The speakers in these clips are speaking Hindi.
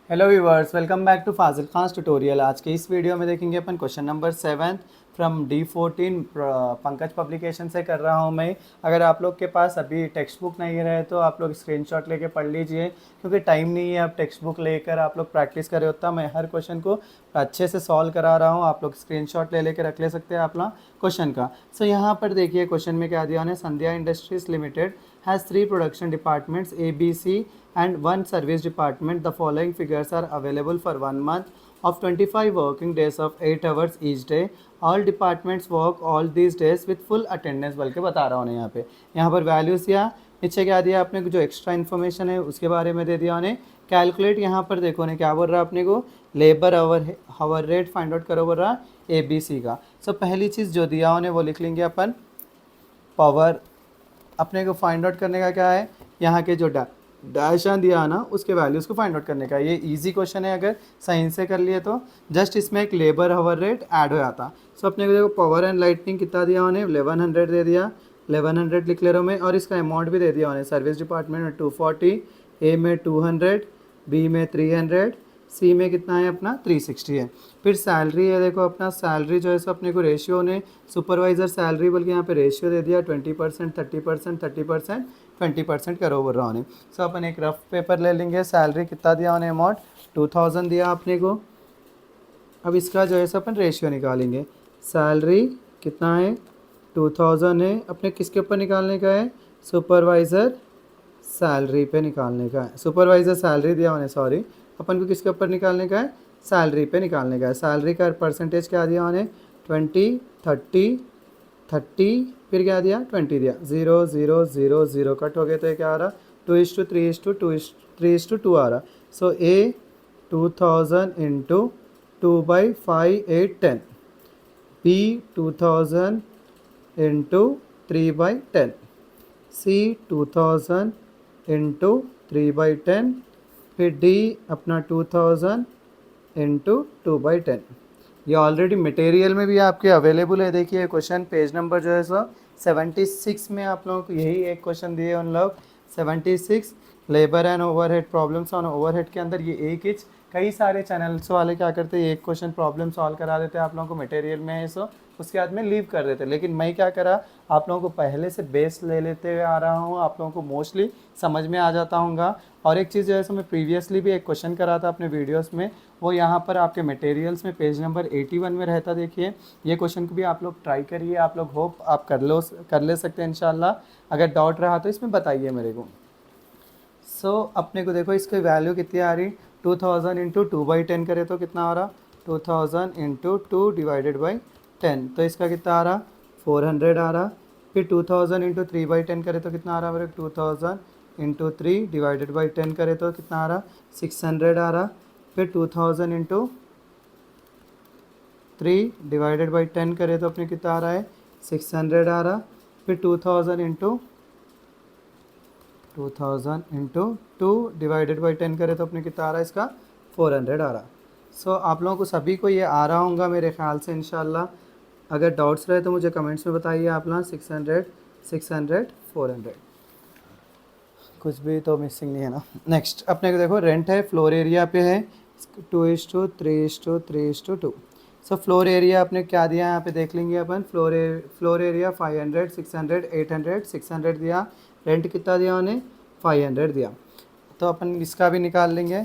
Hello viewers, welcome back to Fazil Khan tutorial. आज के इस वीडियो में देखेंगे अपन question number 7 from D14 Pankaj publication से कर रहा हूं मैं। अगर आप लोग के पास अभी टेक्स्ट बुक नहीं रहे तो आप लोग स्क्रीनशॉट लेके पढ़ लीजिए, क्योंकि टाइम नहीं है अब टेक्स्ट बुक लेकर आप लोग प्रैक्टिस करे होता। मैं हर क्वेश्चन को अच्छे से सॉल्व करा रहा हूँ, आप लोग स्क्रीनशॉट ले लेके रख ले सकते हैं अपना क्वेश्चन का। सो यहाँ पर देखिए क्वेश्चन में क्या दिया उन्हें। Sandhya industries limited has 3 production departments ABC and 1 service department. The following figures are available for 1 month of 25 working days of 8 hours each day. All departments work all these days with full attendance। बल्कि बता रहा हूँ यहाँ पर वैल्यूज़ दिया, नीचे क्या दिया आपने, जो एक्स्ट्रा इन्फॉर्मेशन है उसके बारे में दे दिया उन्हें। कैलकुलेट यहाँ पर देखो ने क्या बोल रहा है अपने को, labour hour rate find out करो बोल रहा ABC का। सो पहली चीज़ जो दिया उन्हें वो लिख लेंगे अपन। पावर अपने को फाइंड आउट करने का क्या है, यहाँ के जो डैशान दिया ना उसके वैल्यूज़ को फाइंड आउट करने का। ये इजी क्वेश्चन है, अगर सही से कर लिए तो जस्ट इसमें एक लेबर आवर रेट ऐड हो जाता। सो अपने को देखो पावर एंड लाइटनिंग कितना दिया उन्हें, 1100 दे दिया, 1100 लिख ले रहा हूँ मैं। और इसका अमाउंट भी दे दिया उन्हें, सर्विस डिपार्टमेंट में 240, ए में 200, बी में 300, सी में कितना है अपना 360 है। फिर सैलरी है, देखो अपना सैलरी जो है सो अपने को रेशियो ने सुपरवाइज़र सैलरी बोल के यहाँ पे रेशियो दे दिया 20%, 30%, 30%, 20% करो बोल रहा उन्हें। सो अपन एक रफ पेपर ले लेंगे। सैलरी कितना दिया उन्हें, अमाउंट 2000 दिया अपने को। अब इसका जो है सो अपन रेशियो निकालेंगे। सैलरी कितना है 2000 है, अपने किसके ऊपर निकालने का है, सुपरवाइज़र सैलरी पे निकालने का है। सुपरवाइज़र सैलरी दिया उन्हें, सॉरी, अपन को किसके ऊपर निकालने का है, सैलरी पे निकालने का है। सैलरी का परसेंटेज क्या दिया उन्हें, 20, 30, 30, फिर क्या दिया 20 दिया। 0 0 0 0 कट हो गए तो ये क्या आ रहा, 2:3:2 आ रहा। सो ए 2000 इंटू 2/5 8 10, बी 2000 इंटू 3/10, सी 2000 इंटू 3/10, फिर डी अपना 2000 इंटू 2/10। ये ऑलरेडी मटेरियल में भी आपके अवेलेबल है। देखिए क्वेश्चन पेज नंबर जो है सो 76 में आप लोगों को यही एक क्वेश्चन दिए उन लोग, 76 labour and overhead problems on overhead के अंदर। ये एक ही कई सारे चैनल्स वाले क्या करते हैं, एक क्वेश्चन प्रॉब्लम सॉल्व करा देते हैं आप लोगों को मटेरियल में है सो, उसके बाद में लीव कर देते। लेकिन मैं क्या करा, आप लोगों को पहले से बेस ले लेते हुए आ रहा हूँ, आप लोगों को मोस्टली समझ में आ जाता हूँगा। और एक चीज़ जो है सो मैं प्रीवियसली भी एक क्वेश्चन करा था अपने वीडियोस में, वो यहाँ पर आपके मटेरियल्स में पेज नंबर 81 में रहता। देखिए ये क्वेश्चन को भी आप लोग ट्राई करिए, आप लोग होप आप कर ले सकते हैं इंशाल्लाह। अगर डाउट रहा तो इसमें बताइए मेरे को। सो अपने को देखो इसकी वैल्यू कितनी आ रही, 2000 इंटू 2/10 करे तो कितना आ रहा, 2000 इंटू 2/10, तो इसका कितना आ रहा 400 आ रहा। फिर 2000 इंटू 3/10 करे तो कितना आ रहा मेरे, 2000 इंटू 3/10 करे तो कितना आ रहा 600 आ रहा। फिर 2000 इंटू 3/10 करे तो अपने कितना आ रहा है 600 आ रहा। फिर 2000 इंटू 2 करे तो अपने कितना आ रहा है इसका 400 आ रहा। सो आप लोगों को सभी को ये आ रहा होगा मेरे ख्याल से इंशाल्लाह। अगर डाउट्स रहे तो मुझे कमेंट्स में बताइए आप लोग। 600 600 400 कुछ भी तो मिसिंग नहीं है ना। नेक्स्ट अपने को देखो रेंट है, फ्लोर एरिया पे है 2:3:3:2। सो फ्लोर एरिया आपने क्या दिया यहाँ पे देख लेंगे अपन। फ्लोर एरिया 500 600 800 600 दिया। रेंट कितना दिया उन्हें 500 दिया, तो अपन इसका भी निकाल लेंगे।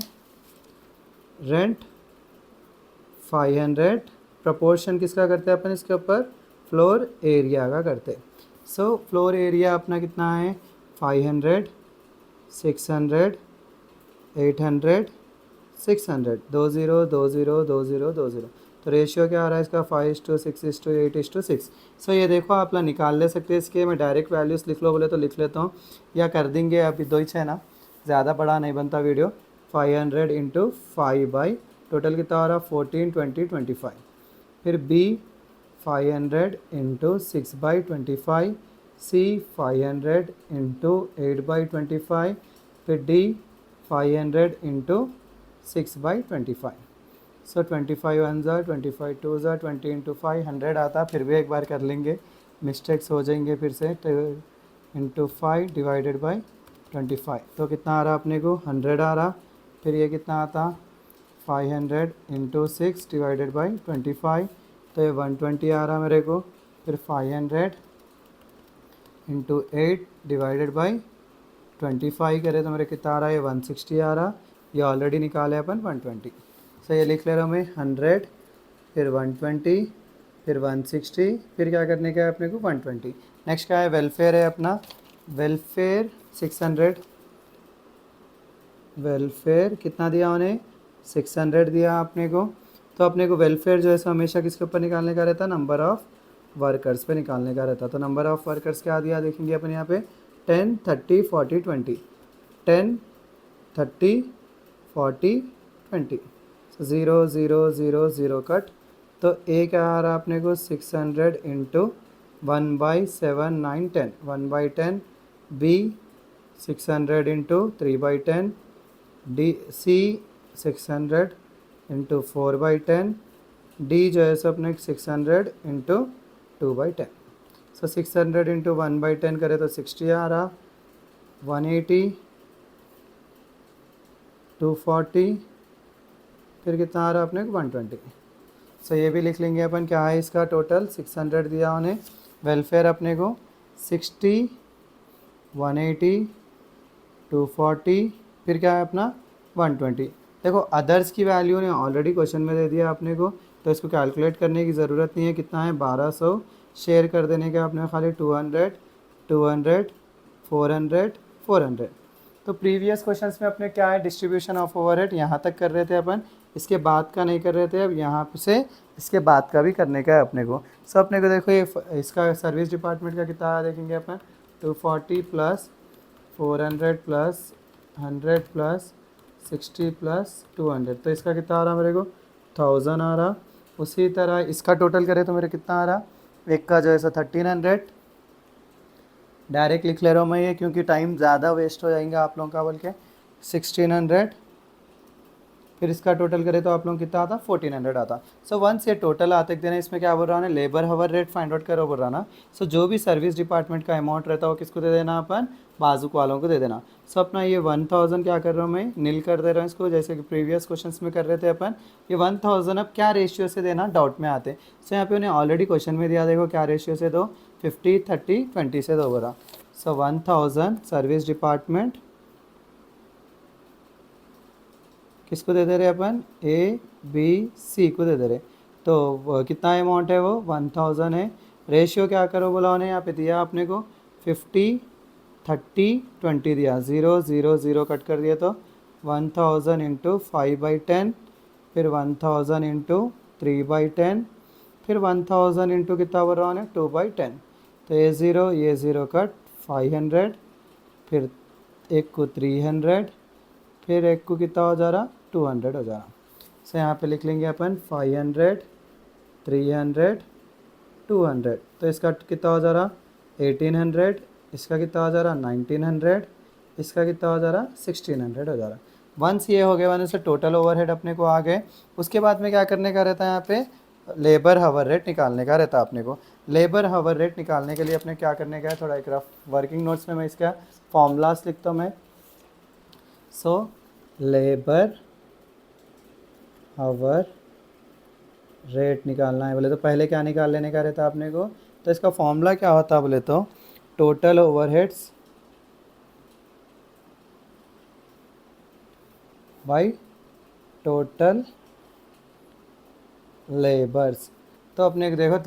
रेंट 500 प्रपोर्शन किसका करते हैं अपन इसके ऊपर, फ्लोर एरिया का करते। सो फ्लोर एरिया अपना कितना है 500 600 800 600, 20 20 20 20, तो रेशियो क्या आ रहा है इसका 5:6:8:6। सो ये देखो आप लोग निकाल ले सकते हैं इसके। मैं डायरेक्ट वैल्यूज़ लिख लो बोले तो लिख लेता हूँ, या कर देंगे अभी दो ही है ना, ज़्यादा बड़ा नहीं बनता वीडियो। 500 इंटू 5 टोटल कितना आ रहा 14 20 25। फिर बी 500 इंटू 6/25, सी 500 इंटू 8/25, फिर डी 500 इंटू 6/25। सो 25 1 ज़ा 25 2 ज़ा 20 इंटू 500 आता। फिर भी एक बार कर लेंगे, मिस्टेक्स हो जाएंगे फिर से। इंटू 5/25, तो कितना आ रहा अपने को 100 आ रहा। फिर ये कितना आता 500 इंटू 6 डिवाइडेड बाई 25, तो ये 120 आ रहा मेरे को। फिर 500 इंटू 8 डिवाइडेड बाई 25 करे तो मेरे कितना आ रहा है, 160 आ रहा। ये ऑलरेडी निकाले अपन 120। सो ये लिख ले रहा हूँ मैं 100, फिर 120, फिर 160, फिर क्या करने का है अपने को 120। नेक्स्ट क्या है, वेलफेयर है अपना। वेलफेयर 600, वेलफेयर कितना दिया उन्हें, 600 दिया अपने को। तो अपने को वेलफेयर जो है सो हमेशा किसके ऊपर निकालने का रहता है, नंबर ऑफ़ वर्कर्स पे निकालने का रहता। तो नंबर ऑफ़ वर्कर्स क्या दिया देखेंगे अपन यहाँ पे, 10, 30, 40, 20। 10, 30, 40, 20। 0, 0, 0, 0 कट। तो ए क्या आ रहा अपने को, 600 into 1/7, 9, 10, 1/10। B 600 into 3/10। D C 600 into 4/10। D जो है सो अपने 600 इंटू 2/10। सो 600 इंटू 1/10 करे तो 60 आ रहा। 180, 240, फिर कितना आ रहा अपने को 120। सो ये भी लिख लेंगे अपन, क्या है इसका टोटल, 600 दिया उन्हें। वेलफेयर अपने को 60, 180, 240, फिर क्या है अपना 120। देखो अदर्स की वैल्यू ने ऑलरेडी क्वेश्चन में दे दिया अपने को, तो इसको कैलकुलेट करने की ज़रूरत नहीं है। कितना है 1200, शेयर कर देने का अपने खाली 200, 200, 400, 400। तो प्रीवियस क्वेश्चंस में अपने क्या है, डिस्ट्रीब्यूशन ऑफ ओवरहेड यहाँ तक कर रहे थे अपन, इसके बाद का नहीं कर रहे थे। अब यहाँ से इसके बाद का भी करने का है अपने को। सो अपने को देखो ये इसका सर्विस डिपार्टमेंट का कितना है देखेंगे अपन, 240 प्लस 400 प्लस 100 प्लस 60 प्लस 200, तो इसका कितना आ रहा मेरे को 1000 आ रहा। उसी तरह इसका टोटल करें तो मेरे कितना आ रहा, एक का जो है सो 1300। डायरेक्ट लिख ले रहा हूँ मैं ये, क्योंकि टाइम ज़्यादा वेस्ट हो जाएगा आप लोगों का, बोल के 1600। फिर इसका टोटल करें तो आप लोग कितना आता, 1400 आता। सो वंस ये टोटल आते देना, इसमें क्या बोल रहा है, लेबर हवर रेट फाइंड आउट करो बोल रहा ना। सो जो भी सर्विस डिपार्टमेंट का अमाउंट रहता है वो किसको दे देना, अपन बाजू वालों को दे देना। सो अपना ये 1000 क्या कर रहा हूँ मैं, नील कर दे रहा हूँ इसको, जैसे कि प्रीवियस क्वेश्चंस में कर रहे थे अपन। ये 1000 अब क्या रेशियो से देना, डाउट में आते। सो यहाँ पे उन्हें ऑलरेडी क्वेश्चन में दिया, देखो क्या रेशियो से दो, 50, 30, 20 से दो बोला। सो 1000 सर्विस डिपार्टमेंट किसको दे दे रहे अपन, ए बी सी को दे दे रहे। तो कितना अमाउंट है वो 1000 है। रेशियो क्या करो बोला उन्हें, यहाँ पे दिया अपने को 50, 30, 20 दिया, 0, 0, 0 कट कर दिया। तो 1000 इंटू 5/10, फिर 1000 इंटू 3/10, फिर 1000 इंटू कितना बोल रहा है 2/10। तो ये 0 कट 500, फिर एक को 300, फिर एक को कितना हो जा रहा 200 हो जा रहा। सो यहाँ पे लिख लेंगे अपन 500, 300, 200। तो इसका कितना हो जा रहा 1800, इसका कितना हो जा रहा 1900, इसका कितना हो जा रहा 1600 हो जा रहा। वंस ये हो गए, वन से टोटल ओवरहेड अपने को आ गए। उसके बाद में क्या करने का रहता है, यहाँ पे लेबर हावर रेट निकालने का रहता है अपने को। लेबर हावर रेट निकालने के लिए अपने क्या करने का है, थोड़ा एक रफ वर्किंग नोट्स में मैं इसका फॉर्मूलास लिखता हूँ मैं। सो लेबर हावर रेट निकालना है बोले तो पहले क्या निकाल लेने का रहता है अपने को। तो इसका फॉर्मूला क्या होता है बोले तो, total overheads by total labours. तो अपने देखो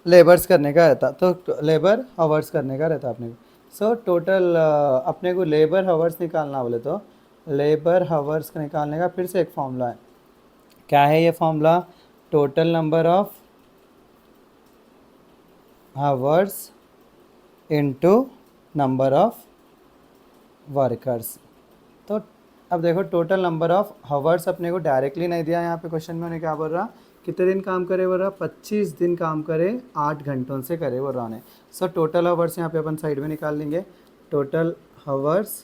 लेबर्स करने का रहता, तो लेबर हावर्स करने का रहता अपने को। सो टोटल अपने को लेबर हावर्स निकालना बोले तो लेबर हावर्स का निकालने का फिर से एक फॉर्मूला है। क्या है ये formula, total number of hours into number of workers. तो अब देखो टोटल नंबर ऑफ हावर्स अपने को डायरेक्टली नहीं दिया यहाँ पे क्वेश्चन में। उन्हें क्या बोल रहा, कितने दिन काम करे बोल रहा, 25 दिन काम करे 8 घंटों से करे बोल रहा है। सो टोटल हावर्स यहाँ पे अपन साइड में निकाल लेंगे। टोटल हावर्स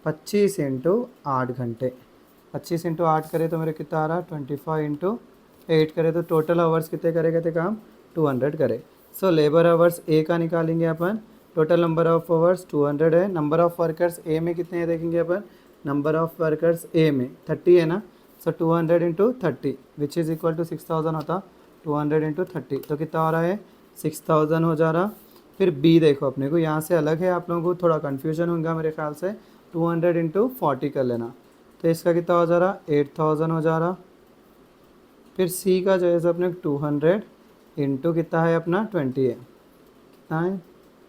25 इंटू 8 घंटे, 25 इंटू 8 करे तो मेरे कितना आ रहा 25 इंटू 8 करे तो टोटल हावर्स कितने करेगा थे काम 200 करे। सो लेबर हावर्स ए का निकालेंगे अपन। टोटल नंबर ऑफ आवर्स 200 है। नंबर ऑफ वर्कर्स ए में कितने हैं देखेंगे अपन, नंबर ऑफ वर्कर्स ए में 30 है ना, so 200 into 30 which is equal to 6000 होता, 200 इंटू 30 तो कितना हो रहा है 6000 हो जा रहा। फिर बी देखो अपने को यहाँ से अलग है, आप लोगों को थोड़ा कन्फ्यूजन होगा मेरे ख्याल से, 200 इंटू 40 कर लेना, तो इसका कितना हो जा रहा 8000 हो जा रहा। फिर सी का जो है सो अपने 200 इंटू कितना है अपना 20 है, कितना है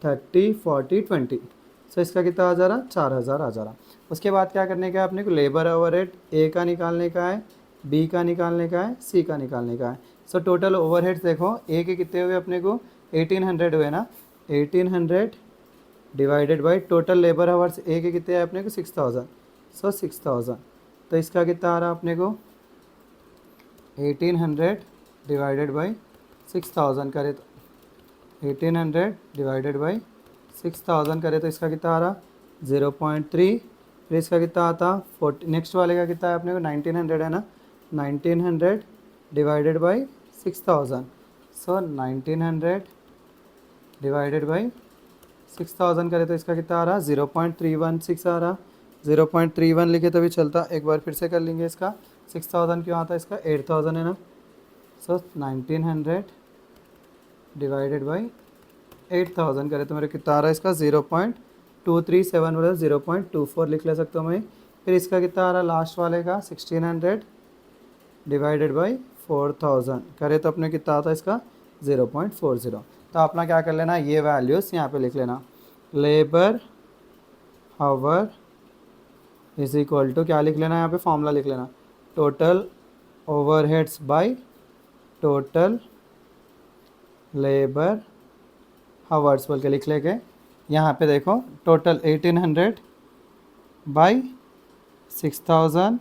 30 40 20, सो इसका कितना आ जा रहा 4000 आ जा रहा। उसके बाद क्या करने का है अपने को, लेबर ओवरहेड ए का निकालने का है, बी का निकालने का है, सी का निकालने का है। सो टोटल ओवरहेड्स देखो ए के कितने हुए अपने को 1800 हुए ना, 1800 divided by total labour hours A के कितने हैं अपने को 6000, सो 6000, तो इसका कितना आ रहा अपने को 1800 डिवाइडेड बाई 6000 करे तो 1800 डिवाइडेड बाई 6000 करे तो इसका कितना आ रहा 0.3। फिर इसका कितना आता 40, नेक्स्ट वाले का कितना है अपने को 1900 है ना, 1900 divided by 6000, so 1900 divided by 6000 करे तो इसका कितना आ रहा 0.316 आ रहा। 0.31 लिखे तो भी चलता, एक बार फिर से कर लेंगे इसका, 6000 क्यों आता है इसका 8000 है ना, सो 1900 डिवाइडेड बाई 8000 करे तो मेरे कितना आ रहा है इसका 0.237 बोले 0.24 लिख ले सकता हूँ मैं। फिर इसका कितना आ रहा लास्ट वाले का 1600 डिवाइडेड बाई 4000 करे तो अपने कितना आता है इसका 0.40। तो अपना क्या कर लेना, ये वैल्यूज़ यहाँ पे लिख लेना, labour hour is equal to क्या लिख लेना, यहाँ पे फॉर्मूला लिख लेना, total overheads by total labour hours बोल के लिख लेके। यहाँ पे देखो टोटल 1800 बाई 6000,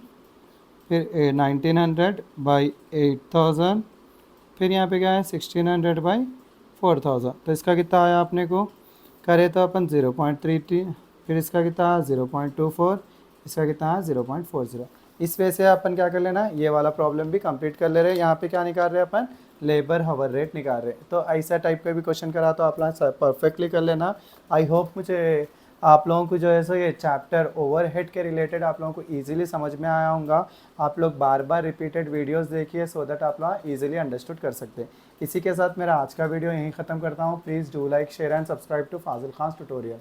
फिर 1900 बाई 8000, फिर यहाँ पे क्या है 1600 बाई 4000, तो इसका कितना आया अपने को करे तो अपन 0.33, फिर इसका कितना 0.24, इसका कितना 0.40। इस वजह से अपन क्या कर लेना, ये वाला प्रॉब्लम भी कंप्लीट कर ले रहे हैं। यहाँ पे क्या निकाल रहे हैं अपन, लेबर हावर रेट निकाल रहे हैं। तो ऐसा टाइप का भी क्वेश्चन करा तो आप लोग परफेक्टली कर लेना। आई होप मुझे आप लोगों को जो है सो ये चैप्टर ओवरहेड के रिलेटेड आप लोगों को इजीली समझ में आया होगा। आप लोग बार बार रिपीटेड वीडियोस देखिए सो दैट आप लोग इजीली अंडरस्टूड कर सकते हैं। इसी के साथ मेरा आज का वीडियो यहीं ख़त्म करता हूँ। Please do like share and subscribe to Fazil Khan tutorial.